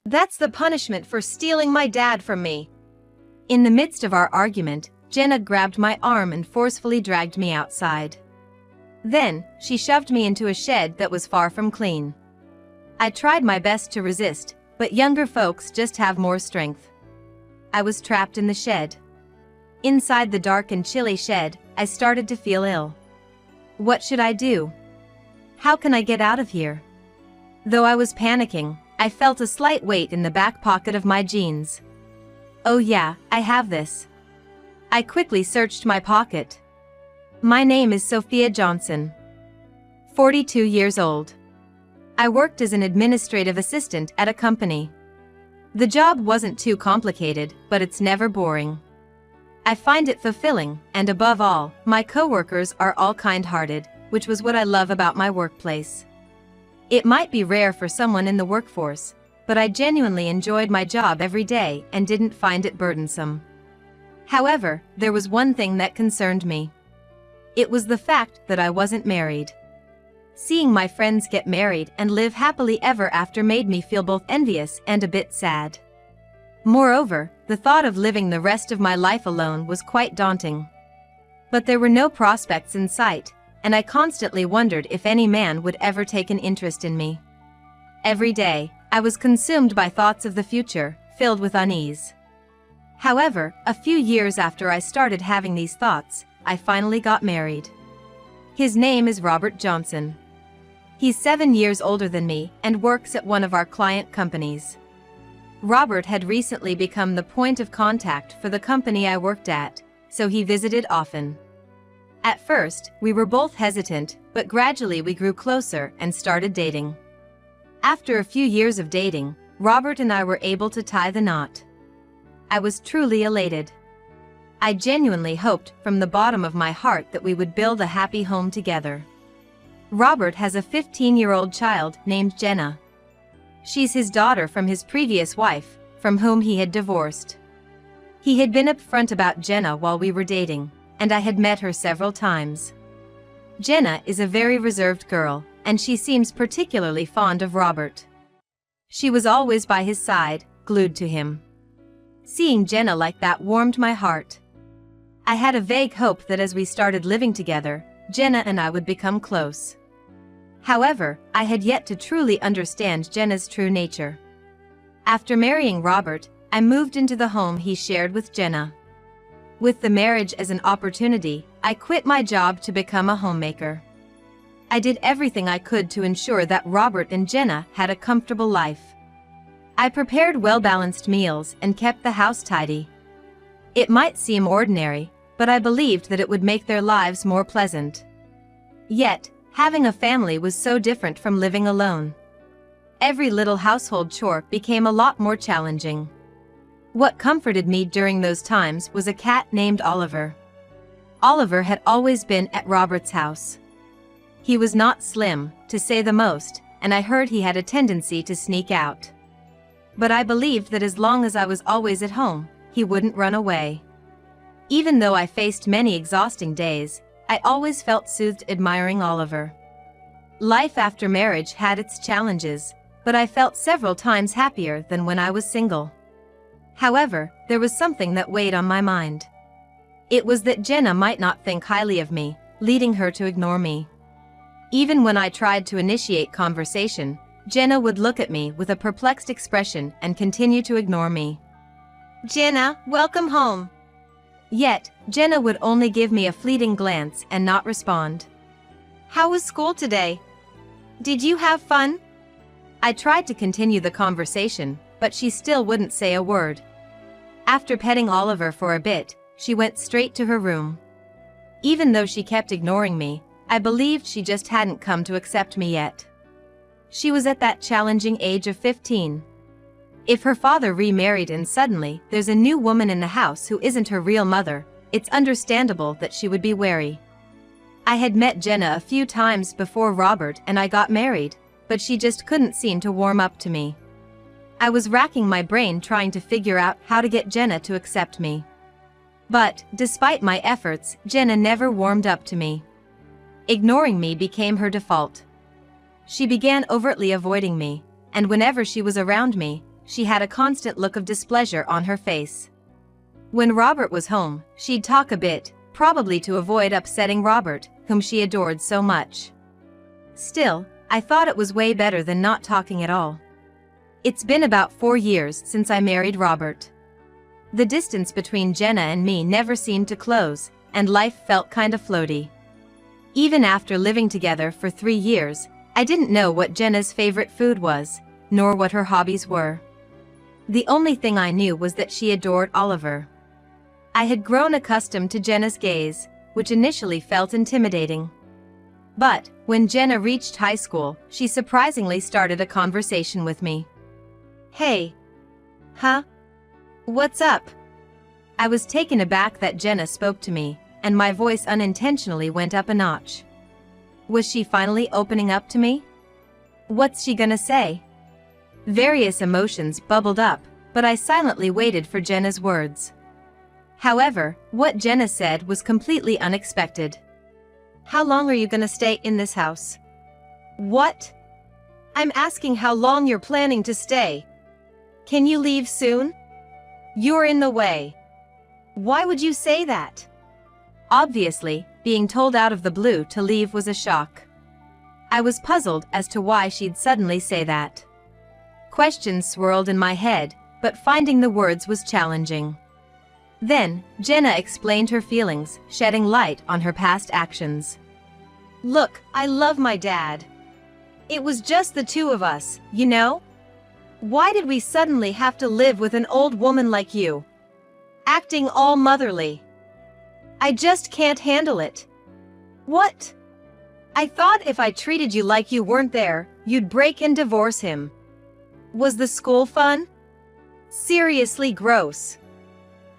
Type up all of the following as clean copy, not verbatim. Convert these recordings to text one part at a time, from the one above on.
That's the punishment for stealing my dad from me. In the midst of our argument, Jenna grabbed my arm and forcefully dragged me outside. Then, she shoved me into a shed that was far from clean. I tried my best to resist, but younger folks just have more strength. I was trapped in the shed. Inside the dark and chilly shed, I started to feel ill. What should I do? How can I get out of here? Though I was panicking, I felt a slight weight in the back pocket of my jeans. Oh yeah, I have this. I quickly searched my pocket. My name is Sophia Johnson. 42 years old. I worked as an administrative assistant at a company. The job wasn't too complicated, but it's never boring. I find it fulfilling, and above all, my coworkers are all kind-hearted, which was what I love about my workplace. It might be rare for someone in the workforce, but I genuinely enjoyed my job every day and didn't find it burdensome. However, there was one thing that concerned me. It was the fact that I wasn't married. Seeing my friends get married and live happily ever after made me feel both envious and a bit sad. Moreover, the thought of living the rest of my life alone was quite daunting. But there were no prospects in sight, and I constantly wondered if any man would ever take an interest in me. Every day, I was consumed by thoughts of the future, filled with unease. However, a few years after I started having these thoughts, I finally got married. His name is Robert Johnson. He's 7 years older than me and works at one of our client companies. Robert had recently become the point of contact for the company I worked at, so he visited often. At first, we were both hesitant, but gradually we grew closer and started dating. After a few years of dating, Robert and I were able to tie the knot. I was truly elated. I genuinely hoped from the bottom of my heart that we would build a happy home together. Robert has a 15-year-old child named Jenna. She's his daughter from his previous wife, from whom he had divorced. He had been upfront about Jenna while we were dating, and I had met her several times. Jenna is a very reserved girl, and she seems particularly fond of Robert. She was always by his side, glued to him. Seeing Jenna like that warmed my heart. I had a vague hope that as we started living together, Jenna and I would become close. However, I had yet to truly understand Jenna's true nature. After marrying Robert, I moved into the home he shared with Jenna. With the marriage as an opportunity, I quit my job to become a homemaker. I did everything I could to ensure that Robert and Jenna had a comfortable life. I prepared well-balanced meals and kept the house tidy. It might seem ordinary, but I believed that it would make their lives more pleasant. Yet, having a family was so different from living alone. Every little household chore became a lot more challenging. What comforted me during those times was a cat named Oliver. Oliver had always been at Robert's house. He was not slim, to say the most, and I heard he had a tendency to sneak out. But I believed that as long as I was always at home, he wouldn't run away. Even though I faced many exhausting days, I always felt soothed admiring Oliver. Life after marriage had its challenges, but I felt several times happier than when I was single. However, there was something that weighed on my mind. It was that Jenna might not think highly of me, leading her to ignore me. Even when I tried to initiate conversation, Jenna would look at me with a perplexed expression and continue to ignore me. "Jenna, welcome home." Yet, Jenna would only give me a fleeting glance and not respond. "How was school today? Did you have fun?" I tried to continue the conversation, but she still wouldn't say a word. After petting Oliver for a bit, she went straight to her room. Even though she kept ignoring me, I believed she just hadn't come to accept me yet. She was at that challenging age of 15. If her father remarried and suddenly there's a new woman in the house who isn't her real mother, it's understandable that she would be wary. I had met Jenna a few times before Robert and I got married, but she just couldn't seem to warm up to me. I was racking my brain trying to figure out how to get Jenna to accept me. But, despite my efforts, Jenna never warmed up to me. Ignoring me became her default. She began overtly avoiding me, and whenever she was around me, she had a constant look of displeasure on her face. When Robert was home, she'd talk a bit, probably to avoid upsetting Robert, whom she adored so much. Still, I thought it was way better than not talking at all. It's been about 4 years since I married Robert. The distance between Jenna and me never seemed to close, and life felt kinda floaty. Even after living together for 3 years, I didn't know what Jenna's favorite food was, nor what her hobbies were. The only thing I knew was that she adored Oliver. I had grown accustomed to Jenna's gaze, which initially felt intimidating. But, when Jenna reached high school, she surprisingly started a conversation with me. "Hey. Huh? What's up?" I was taken aback that Jenna spoke to me, and my voice unintentionally went up a notch. Was she finally opening up to me? What's she gonna say? Various emotions bubbled up, but I silently waited for Jenna's words. However, what Jenna said was completely unexpected. "How long are you gonna stay in this house?" "What? I'm asking how long you're planning to stay. Can you leave soon? You're in the way." "Why would you say that?" Obviously, being told out of the blue to leave was a shock. I was puzzled as to why she'd suddenly say that. Questions swirled in my head, but finding the words was challenging. Then, Jenna explained her feelings, shedding light on her past actions. "Look, I love my dad. It was just the two of us, you know? Why did we suddenly have to live with an old woman like you? Acting all motherly. I just can't handle it." "What? I thought if I treated you like you weren't there, you'd break and divorce him. Was the school fun? Seriously gross."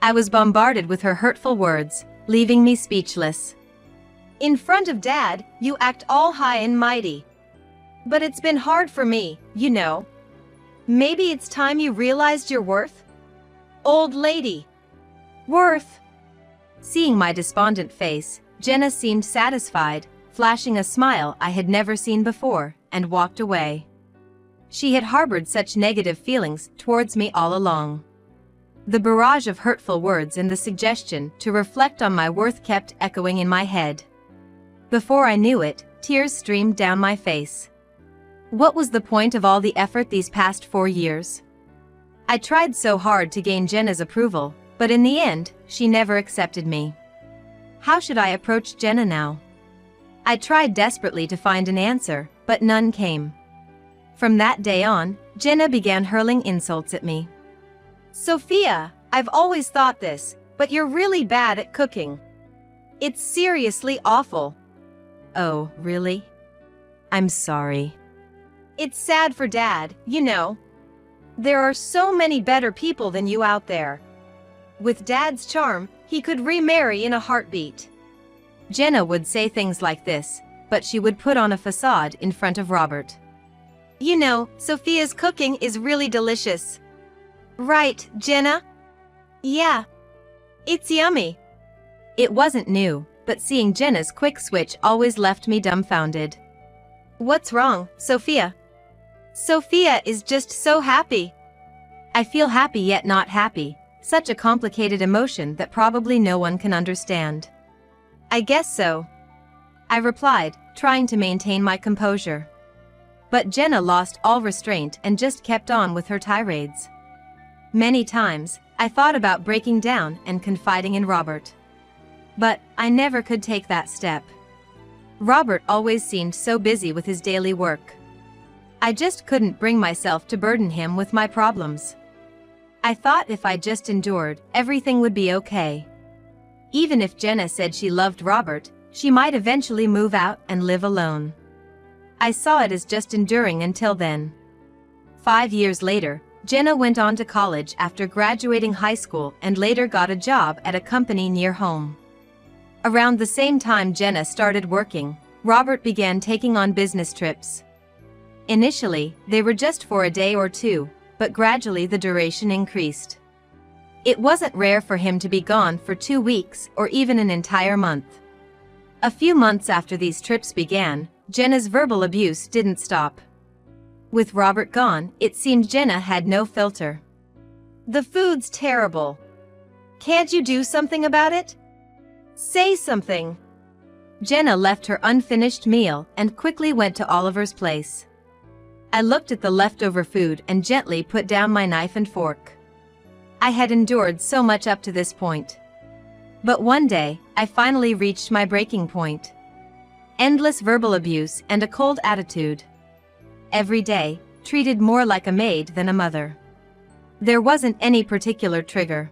I was bombarded with her hurtful words, leaving me speechless. "In front of Dad, you act all high and mighty. But it's been hard for me, you know. Maybe it's time you realized your worth? Old lady." "Worth?" Seeing my despondent face, Jenna seemed satisfied, flashing a smile I had never seen before, and walked away. She had harbored such negative feelings towards me all along. The barrage of hurtful words and the suggestion to reflect on my worth kept echoing in my head. Before I knew it, tears streamed down my face. What was the point of all the effort these past 4 years? I tried so hard to gain Jenna's approval, but in the end, she never accepted me. How should I approach Jenna now? I tried desperately to find an answer, but none came. From that day on, Jenna began hurling insults at me. "Sophia, I've always thought this, but you're really bad at cooking. It's seriously awful." "Oh, really? I'm sorry." "It's sad for Dad, you know. There are so many better people than you out there. With Dad's charm, he could remarry in a heartbeat." Jenna would say things like this, but she would put on a facade in front of Robert. "You know, Sophia's cooking is really delicious. Right, Jenna?" "Yeah. It's yummy." It wasn't new, but seeing Jenna's quick switch always left me dumbfounded. "What's wrong, Sophia?" "Sophia is just so happy." I feel happy yet not happy, such a complicated emotion that probably no one can understand. "I guess so," I replied, trying to maintain my composure. But Jenna lost all restraint and just kept on with her tirades. Many times, I thought about breaking down and confiding in Robert. But I never could take that step. Robert always seemed so busy with his daily work. I just couldn't bring myself to burden him with my problems. I thought if I just endured, everything would be okay. Even if Jenna said she loved Robert, she might eventually move out and live alone. I saw it as just enduring until then. 5 years later, Jenna went on to college after graduating high school and later got a job at a company near home. Around the same time Jenna started working, Robert began taking on business trips. Initially, they were just for a day or two, but gradually the duration increased. It wasn't rare for him to be gone for 2 weeks or even an entire month. A few months after these trips began, Jenna's verbal abuse didn't stop. With Robert gone, it seemed Jenna had no filter. "The food's terrible. Can't you do something about it? Say something." Jenna left her unfinished meal and quickly went to Oliver's place. I looked at the leftover food and gently put down my knife and fork. I had endured so much up to this point. But one day, I finally reached my breaking point. Endless verbal abuse and a cold attitude. Every day, treated more like a maid than a mother. There wasn't any particular trigger.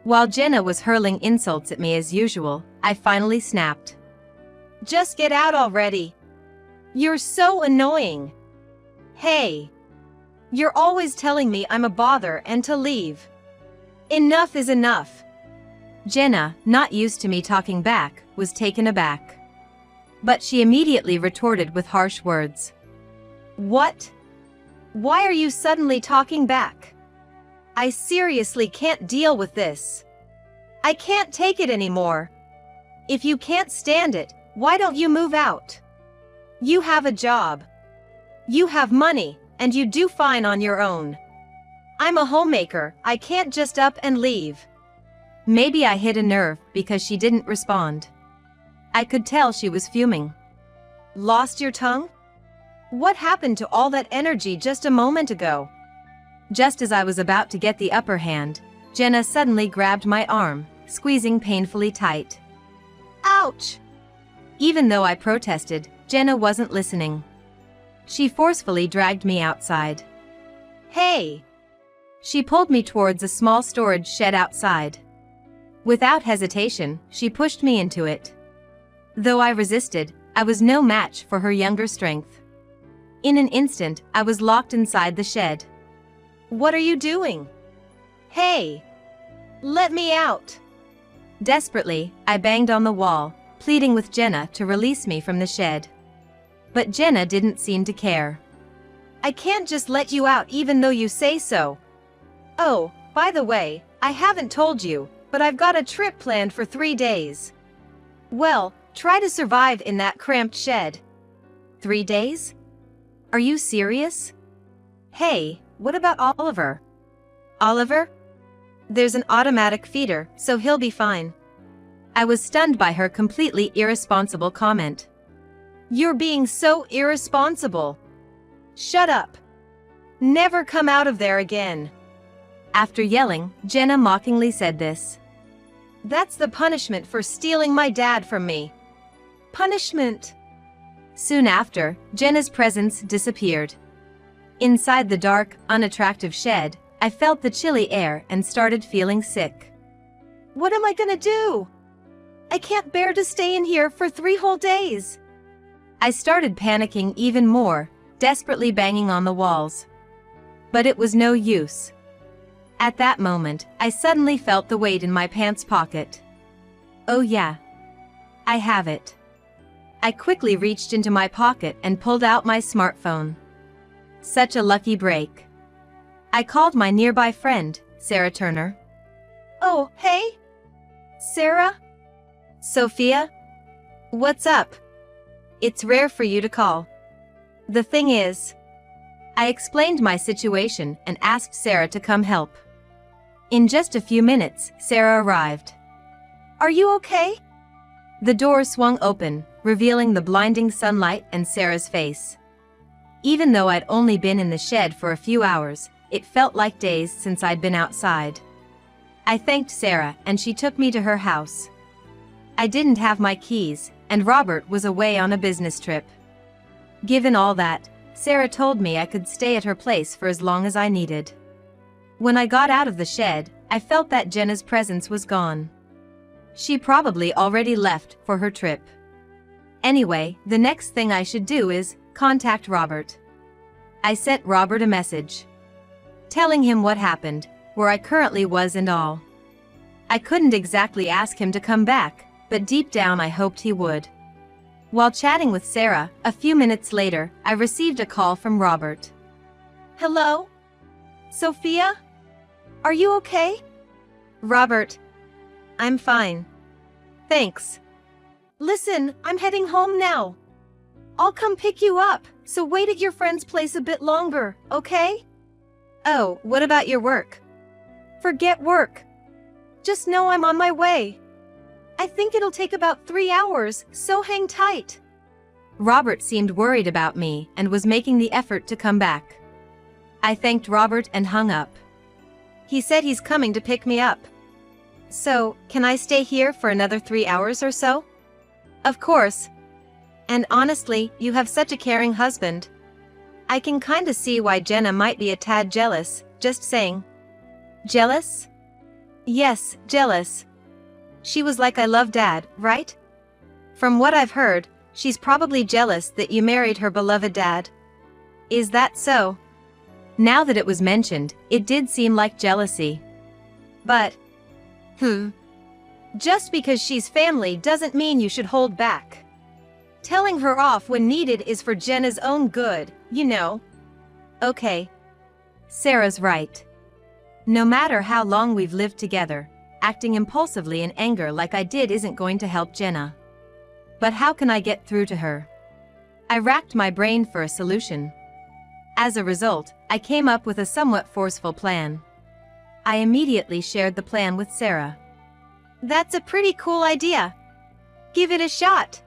While Jenna was hurling insults at me as usual, I finally snapped. "Just get out already. You're so annoying. Hey. You're always telling me I'm a bother and to leave. Enough is enough." Jenna, not used to me talking back, was taken aback. But she immediately retorted with harsh words. "What? Why are you suddenly talking back? I seriously can't deal with this. I can't take it anymore. If you can't stand it, why don't you move out? You have a job. You have money, and you do fine on your own. I'm a homemaker, I can't just up and leave." Maybe I hit a nerve because she didn't respond. I could tell she was fuming. "Lost your tongue? What happened to all that energy just a moment ago?" Just as I was about to get the upper hand, Jenna suddenly grabbed my arm, squeezing painfully tight. "Ouch!" Even though I protested, Jenna wasn't listening. She forcefully dragged me outside. "Hey!" She pulled me towards a small storage shed outside. Without hesitation, she pushed me into it. Though I resisted, I was no match for her younger strength. In an instant, I was locked inside the shed. "What are you doing? Hey! Let me out!" Desperately, I banged on the wall, pleading with Jenna to release me from the shed. But Jenna didn't seem to care. "I can't just let you out even though you say so. Oh, by the way, I haven't told you, but I've got a trip planned for 3 days. Well, try to survive in that cramped shed." 3 days? Are you serious? Hey, what about Oliver? Oliver? There's an automatic feeder, so he'll be fine. I was stunned by her completely irresponsible comment. "You're being so irresponsible. Shut up. Never come out of there again." After yelling, Jenna mockingly said this. "That's the punishment for stealing my dad from me. Punishment." Soon after, Jenna's presence disappeared. Inside the dark, unattractive shed, I felt the chilly air and started feeling sick. "What am I gonna do? I can't bear to stay in here for 3 whole days." I started panicking even more, desperately banging on the walls. But it was no use. At that moment, I suddenly felt the weight in my pants pocket. Oh yeah. I have it. I quickly reached into my pocket and pulled out my smartphone. Such a lucky break. I called my nearby friend, Sarah Turner. "Oh, hey? Sarah? Sophia? What's up? It's rare for you to call. The thing is..." I explained my situation and asked Sarah to come help. In just a few minutes, Sarah arrived. "Are you okay?" The door swung open, revealing the blinding sunlight and Sarah's face. Even though I'd only been in the shed for a few hours, it felt like days since I'd been outside. I thanked Sarah and she took me to her house. I didn't have my keys, and Robert was away on a business trip. Given all that, Sarah told me I could stay at her place for as long as I needed. When I got out of the shed, I felt that Jenna's presence was gone. She probably already left for her trip. Anyway, the next thing I should do is contact Robert. I sent Robert a message, telling him what happened, where I currently was and all. I couldn't exactly ask him to come back, but deep down I hoped he would. While chatting with Sarah, a few minutes later, I received a call from Robert. "Hello? Sophia? Are you okay?" "Robert, I'm fine. Thanks. Listen, I'm heading home now. I'll come pick you up, So wait at your friend's place a bit longer, okay? Oh, what about your work? Forget work. Just know I'm on my way. I think it'll take about 3 hours, so hang tight. Robert seemed worried about me and was making the effort to come back. I thanked Robert and hung up. He said he's coming to pick me up. So, can I stay here for another 3 hours or so? Of course. And honestly, you have such a caring husband. I can kinda see why Jenna might be a tad jealous, just saying. Jealous? Yes, jealous. She was like, I love Dad, right? From what I've heard, she's probably jealous that you married her beloved dad. Is that so? Now that it was mentioned, it did seem like jealousy. But, just because she's family doesn't mean you should hold back. Telling her off when needed is for Jenna's own good, you know. Okay. Sarah's right. No matter how long we've lived together, acting impulsively in anger like I did isn't going to help Jenna. But how can I get through to her? I racked my brain for a solution. As a result, I came up with a somewhat forceful plan. I immediately shared the plan with Sarah. That's a pretty cool idea. Give it a shot.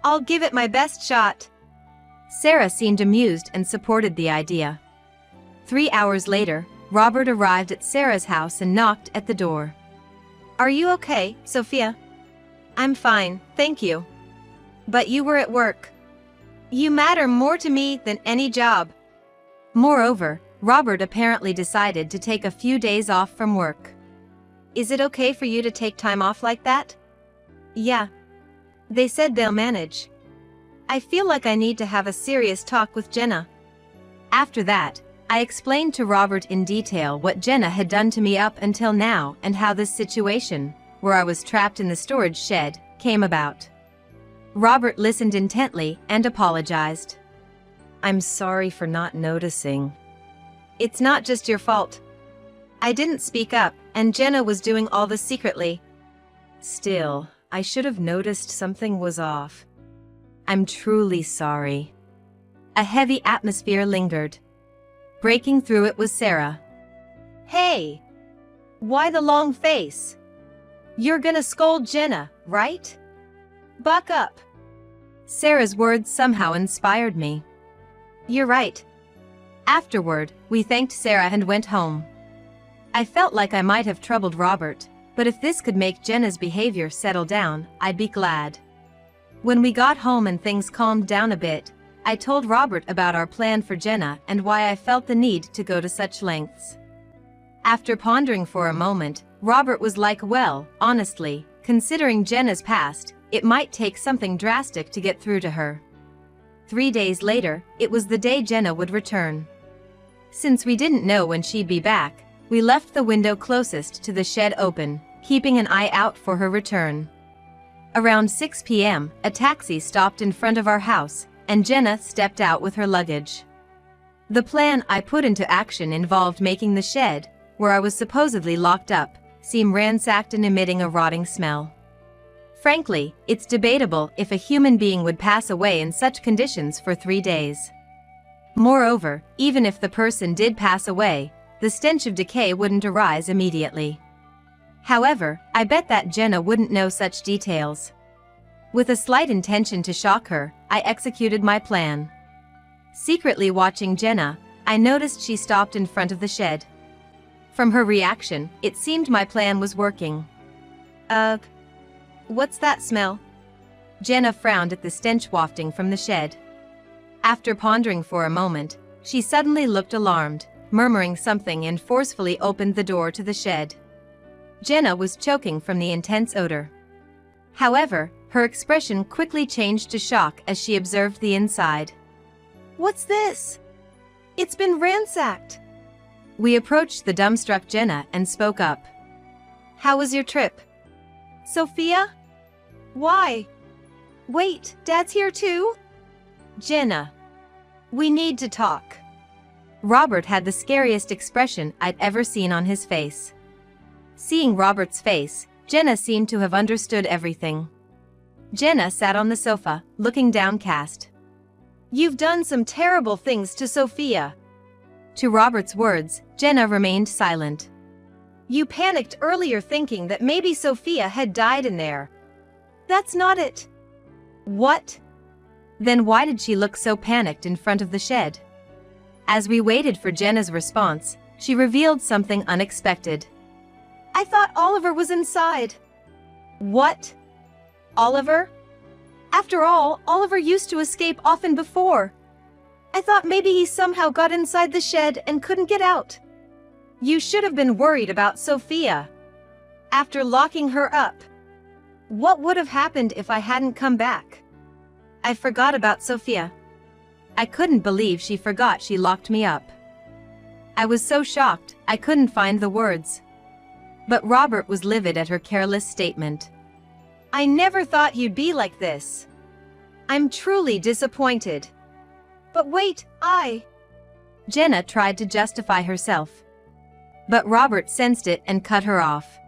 I'll give it my best shot. Sarah seemed amused and supported the idea. 3 hours later, Robert arrived at Sarah's house and knocked at the door. Are you okay, Sophia? I'm fine, thank you. But you were at work. You matter more to me than any job. Moreover, Robert apparently decided to take a few days off from work. Is it okay for you to take time off like that? Yeah. They said they'll manage. I feel like I need to have a serious talk with Jenna. After that, I explained to Robert in detail what Jenna had done to me up until now and how this situation, where I was trapped in the storage shed, came about. Robert listened intently and apologized. I'm sorry for not noticing. It's not just your fault. I didn't speak up, and Jenna was doing all this secretly. Still, I should have noticed something was off. I'm truly sorry. A heavy atmosphere lingered. Breaking through it was Sarah. Hey! Why the long face? You're gonna scold Jenna, right? Buck up. Sarah's words somehow inspired me. You're right. Afterward, we thanked Sarah and went home. I felt like I might have troubled Robert, but if this could make Jenna's behavior settle down, I'd be glad. When we got home and things calmed down a bit, I told Robert about our plan for Jenna and why I felt the need to go to such lengths. After pondering for a moment, Robert was like, well, honestly, considering Jenna's past, it might take something drastic to get through to her. 3 days later, it was the day Jenna would return. Since we didn't know when she'd be back, we left the window closest to the shed open, keeping an eye out for her return. Around 6 p.m., a taxi stopped in front of our house, and Jenna stepped out with her luggage. The plan I put into action involved making the shed, where I was supposedly locked up, seem ransacked and emitting a rotting smell. Frankly, it's debatable if a human being would pass away in such conditions for 3 days. Moreover, even if the person did pass away, the stench of decay wouldn't arise immediately. However, I bet that Jenna wouldn't know such details. With a slight intention to shock her, I executed my plan. Secretly watching Jenna, I noticed she stopped in front of the shed. From her reaction, it seemed my plan was working. Ugh. What's that smell? Jenna frowned at the stench wafting from the shed. After pondering for a moment, she suddenly looked alarmed, murmuring something and forcefully opened the door to the shed. Jenna was choking from the intense odor. However, her expression quickly changed to shock as she observed the inside. What's this? It's been ransacked. We approached the dumbstruck Jenna and spoke up. How was your trip? Sophia? Why? Wait, Dad's here too? Jenna. We need to talk. Robert had the scariest expression I'd ever seen on his face. Seeing Robert's face, Jenna seemed to have understood everything. Jenna sat on the sofa, looking downcast. You've done some terrible things to Sophia." To Robert's words, Jenna remained silent. "You panicked earlier thinking that maybe Sophia had died in there." "That's not it." "What? Then why did she look so panicked in front of the shed?" As we waited for Jenna's response, she revealed something unexpected. "I thought Oliver was inside." "What? Oliver? After all, Oliver used to escape often before. I thought maybe he somehow got inside the shed and couldn't get out." "You should have been worried about Sophia. After locking her up. What would have happened if I hadn't come back?" "I forgot about Sophia." I couldn't believe she forgot she locked me up. I was so shocked, I couldn't find the words. But Robert was livid at her careless statement. "I never thought you'd be like this. I'm truly disappointed." "But wait, Jenna tried to justify herself. But Robert sensed it and cut her off.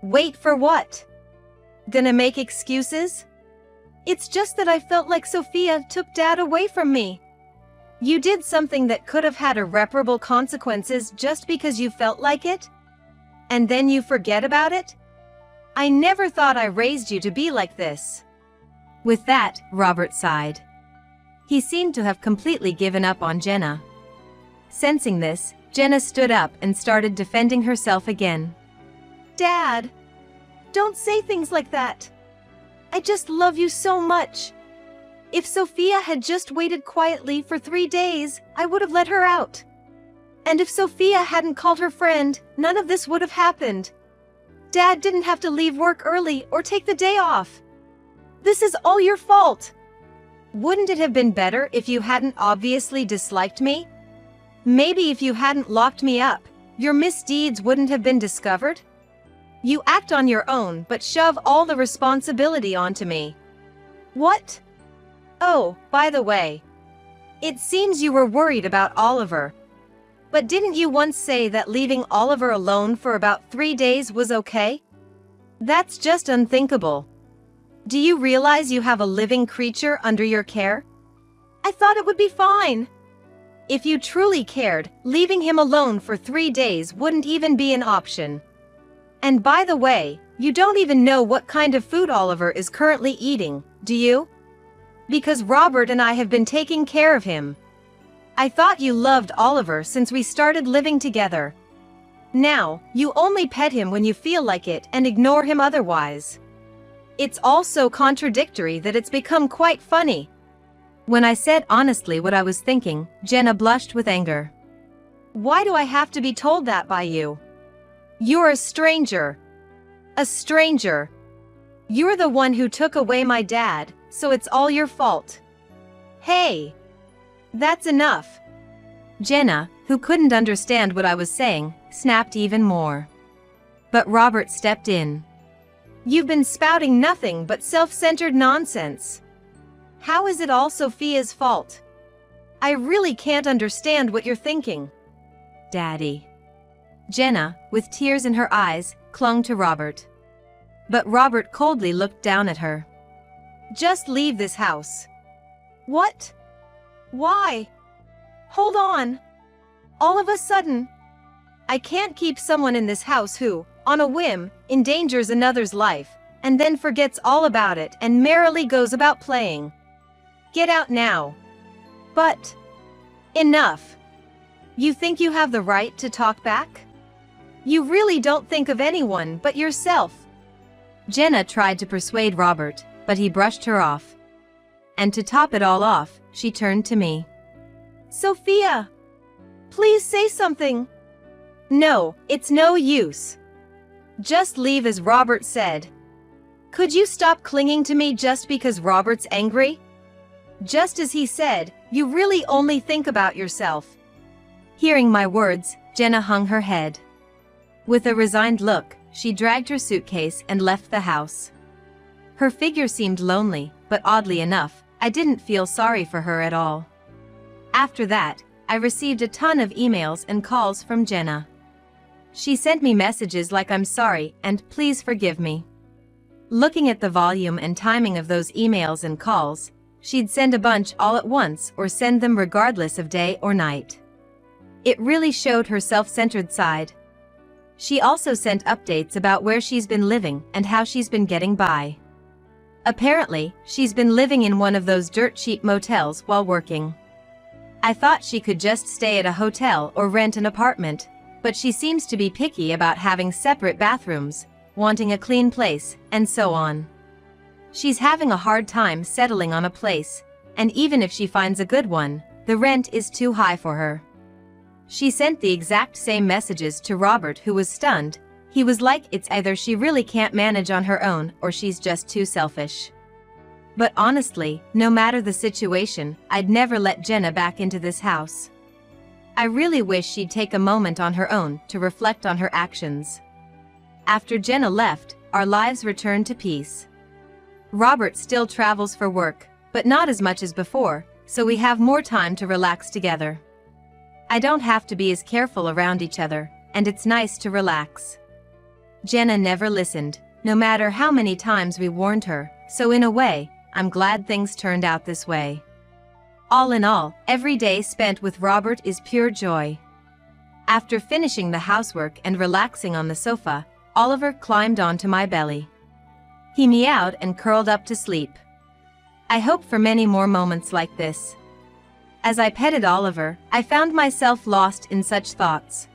"Wait for what? Gonna make excuses? It's just that I felt like Sophia took Dad away from me." "You did something that could have had irreparable consequences just because you felt like it? And then you forget about it? I never thought I raised you to be like this." With that, Robert sighed. He seemed to have completely given up on Jenna. Sensing this, Jenna stood up and started defending herself again. "Dad, don't say things like that. I just love you so much. If Sophia had just waited quietly for 3 days, I would have let her out. And if Sophia hadn't called her friend, none of this would have happened. Dad didn't have to leave work early or take the day off. This is all your fault. Wouldn't it have been better if you hadn't obviously disliked me? Maybe if you hadn't locked me up, your misdeeds wouldn't have been discovered? You act on your own but shove all the responsibility onto me." "What? Oh, by the way, it seems you were worried about Oliver. But didn't you once say that leaving Oliver alone for about 3 days was okay? That's just unthinkable. Do you realize you have a living creature under your care?" "I thought it would be fine." "If you truly cared, leaving him alone for 3 days wouldn't even be an option. And by the way, you don't even know what kind of food Oliver is currently eating, do you? Because Robert and I have been taking care of him. I thought you loved Oliver since we started living together. Now, you only pet him when you feel like it and ignore him otherwise. It's all so contradictory that it's become quite funny." When I said honestly what I was thinking, Jenna blushed with anger. "Why do I have to be told that by you? You're a stranger. A stranger. You're the one who took away my dad, so it's all your fault. Hey, that's enough." Jenna, who couldn't understand what I was saying, snapped even more. But Robert stepped in. "You've been spouting nothing but self-centered nonsense. How is it all Sophia's fault? I really can't understand what you're thinking." "Daddy." Jenna, with tears in her eyes, clung to Robert. But Robert coldly looked down at her. "Just leave this house." "What? Why? Hold on. All of a sudden, I can't keep someone in this house who, on a whim, endangers another's life, and then forgets all about it and merrily goes about playing. Get out now." "But enough. You think you have the right to talk back? You really don't think of anyone but yourself." Jenna tried to persuade Robert, but he brushed her off. And to top it all off, she turned to me. "Sophia, please say something." "No, it's no use. Just leave as Robert said. Could you stop clinging to me just because Robert's angry? Just as he said, you really only think about yourself." Hearing my words, Jenna hung her head. With a resigned look, she dragged her suitcase and left the house. Her figure seemed lonely, but oddly enough, I didn't feel sorry for her at all. After that, I received a ton of emails and calls from Jenna. She sent me messages like "I'm sorry" and "please forgive me." Looking at the volume and timing of those emails and calls, she'd send a bunch all at once or send them regardless of day or night. It really showed her self-centered side. She also sent updates about where she's been living and how she's been getting by. Apparently, she's been living in one of those dirt-cheap motels while working. I thought she could just stay at a hotel or rent an apartment, but she seems to be picky about having separate bathrooms, wanting a clean place, and so on. She's having a hard time settling on a place, and even if she finds a good one, the rent is too high for her. She sent the exact same messages to Robert, who was stunned. He was like, it's either she really can't manage on her own or she's just too selfish. But honestly, no matter the situation, I'd never let Jenna back into this house. I really wish she'd take a moment on her own to reflect on her actions. After Jenna left, our lives returned to peace. Robert still travels for work, but not as much as before, so we have more time to relax together. I don't have to be as careful around each other, and it's nice to relax. Jenna never listened, no matter how many times we warned her, so in a way, I'm glad things turned out this way. All in all, every day spent with Robert is pure joy. After finishing the housework and relaxing on the sofa, Oliver climbed onto my belly. He meowed and curled up to sleep. I hope for many more moments like this. As I petted Oliver, I found myself lost in such thoughts.